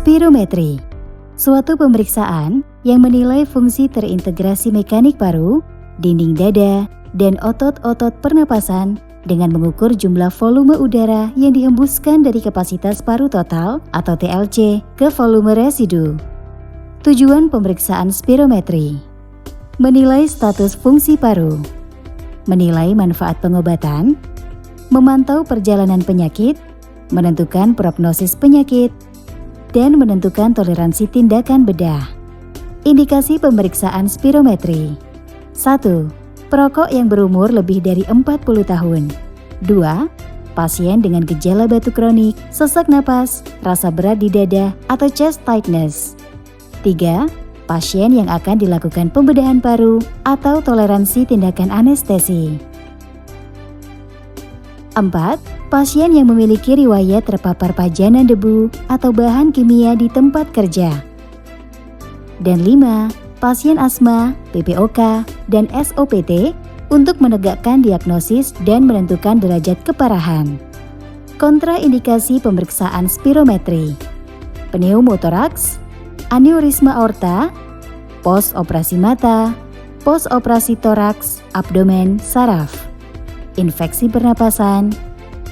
Spirometri, suatu pemeriksaan yang menilai fungsi terintegrasi mekanik paru, dinding dada, dan otot-otot pernapasan dengan mengukur jumlah volume udara yang dihembuskan dari kapasitas paru total atau TLC ke volume residu. Tujuan pemeriksaan spirometri: menilai status fungsi paru, menilai manfaat pengobatan, memantau perjalanan penyakit, menentukan prognosis penyakit, dan menentukan toleransi tindakan bedah. Indikasi pemeriksaan spirometri: 1. Perokok yang berumur lebih dari 40 tahun. 2. Pasien dengan gejala batuk kronik, sesak napas, rasa berat di dada, atau chest tightness. 3. Pasien yang akan dilakukan pembedahan paru atau toleransi tindakan anestesi. 4. Pasien yang memiliki riwayat terpapar pajanan debu atau bahan kimia di tempat kerja. Dan 5. Pasien asma, PPOK, dan SOPT untuk menegakkan diagnosis dan menentukan derajat keparahan. Kontraindikasi pemeriksaan spirometri: pneumotoraks, aneurisma aorta, post-operasi mata, post-operasi toraks, abdomen, saraf, infeksi pernapasan,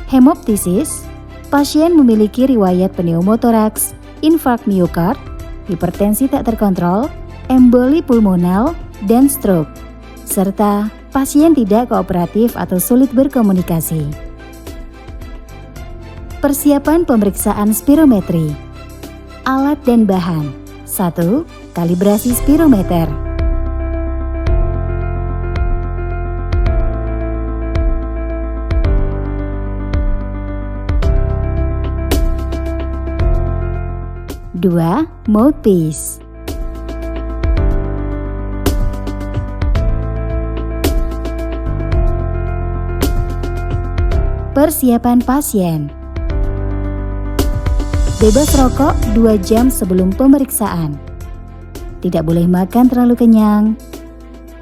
hemoptisis, pasien memiliki riwayat pneumotoraks, infark miokard, hipertensi tak terkontrol, emboli pulmonal, dan stroke, serta pasien tidak kooperatif atau sulit berkomunikasi. Persiapan pemeriksaan spirometri: alat dan bahan. 1. Kalibrasi spirometer. 2. Mouthpiece. Persiapan pasien: bebas rokok 2 jam sebelum pemeriksaan. Tidak boleh makan terlalu kenyang.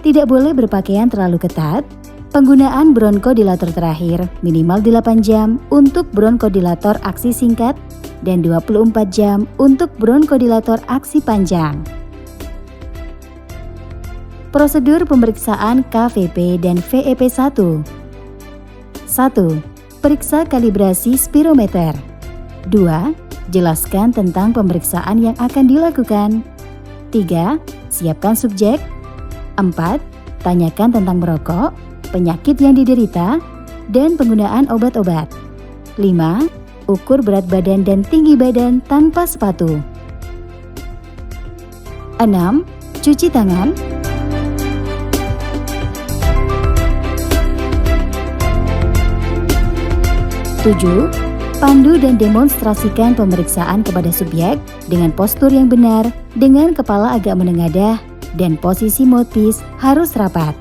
Tidak boleh berpakaian terlalu ketat. Penggunaan bronkodilator terakhir minimal 8 jam untuk bronkodilator aksi singkat dan 24 jam untuk bronkodilator aksi panjang. Prosedur pemeriksaan KVP dan VEP1. 1. Periksa kalibrasi spirometer. 2. Jelaskan tentang pemeriksaan yang akan dilakukan. 3. Siapkan subjek. 4. Tanyakan tentang merokok, penyakit yang diderita, dan penggunaan obat-obat. 5. Ukur berat badan dan tinggi badan tanpa sepatu. 6. Cuci tangan. 7. Pandu dan demonstrasikan pemeriksaan kepada subjek dengan postur yang benar, dengan kepala agak menengadah, dan posisi mouthpiece harus rapat.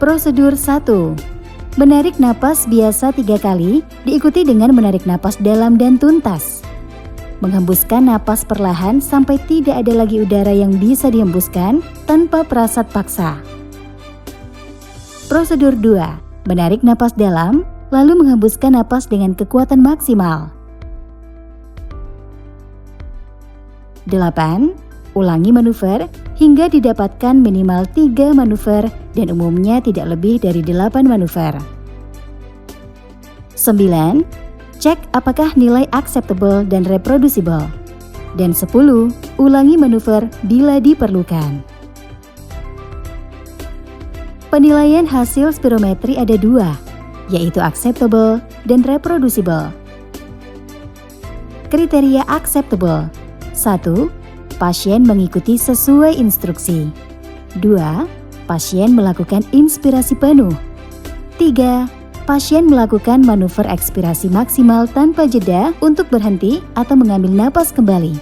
Prosedur 1. Menarik napas biasa 3 kali, diikuti dengan menarik napas dalam dan tuntas. Menghembuskan napas perlahan sampai tidak ada lagi udara yang bisa dihembuskan tanpa perasat paksa. Prosedur 2. Menarik napas dalam, lalu menghembuskan napas dengan kekuatan maksimal. 8. Ulangi manuver hingga didapatkan minimal 3 manuver dan umumnya tidak lebih dari 8 manuver. 9. Cek apakah nilai acceptable dan reproducible. Dan 10. Ulangi manuver bila diperlukan. Penilaian hasil spirometri ada 2, yaitu acceptable dan reproducible. Kriteria acceptable: 1. Pasien mengikuti sesuai instruksi. 2. Pasien melakukan inspirasi penuh. 3. Pasien melakukan manuver ekspirasi maksimal tanpa jeda untuk berhenti atau mengambil napas kembali.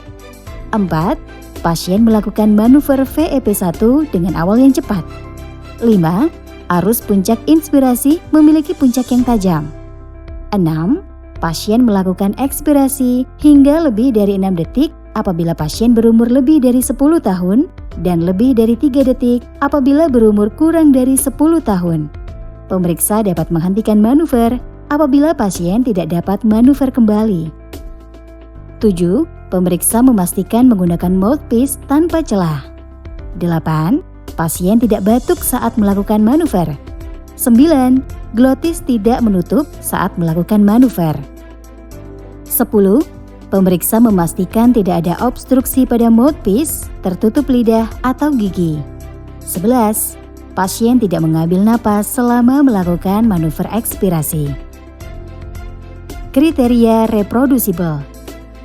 4. Pasien melakukan manuver VEP1 dengan awal yang cepat. 5. Arus puncak inspirasi memiliki puncak yang tajam. 6. Pasien melakukan ekspirasi hingga lebih dari 6 detik apabila pasien berumur lebih dari 10 tahun dan lebih dari 3 detik apabila berumur kurang dari 10 tahun. Pemeriksa dapat menghentikan manuver apabila pasien tidak dapat manuver kembali. 7. Pemeriksa memastikan menggunakan mouthpiece tanpa celah. 8. Pasien tidak batuk saat melakukan manuver. 9. Glotis tidak menutup saat melakukan manuver. 10. Pemeriksa memastikan tidak ada obstruksi pada mouthpiece, tertutup lidah atau gigi. 11. Pasien tidak mengambil napas selama melakukan manuver ekspirasi. Kriteria reproducible.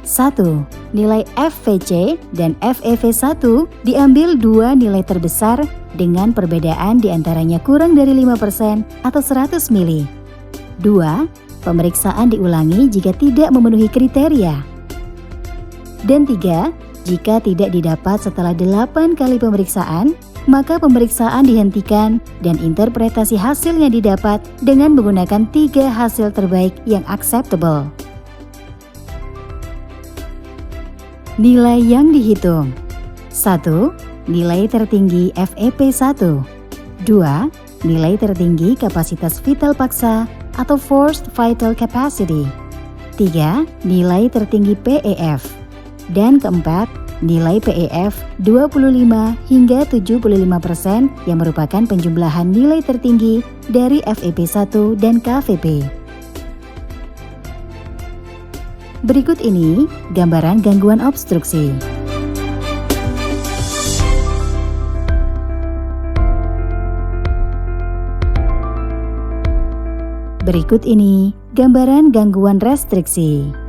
1. Nilai FVC dan FEV1 diambil dua nilai terbesar dengan perbedaan diantaranya kurang dari 5% atau 100 mili. 2. Pemeriksaan diulangi jika tidak memenuhi kriteria. Dan 3. Jika tidak didapat setelah 8 kali pemeriksaan, maka pemeriksaan dihentikan dan interpretasi hasil yang didapat dengan menggunakan 3 hasil terbaik yang acceptable. Nilai yang dihitung. 1. Nilai tertinggi FEP1. 2. Nilai tertinggi kapasitas vital paksa atau Forced Vital Capacity. 3. Nilai tertinggi PEF. Dan keempat, nilai PEF 25 hingga 75% yang merupakan penjumlahan nilai tertinggi dari FEP1 dan KVP. Berikut ini gambaran gangguan obstruksi. Berikut ini gambaran gangguan restriksi.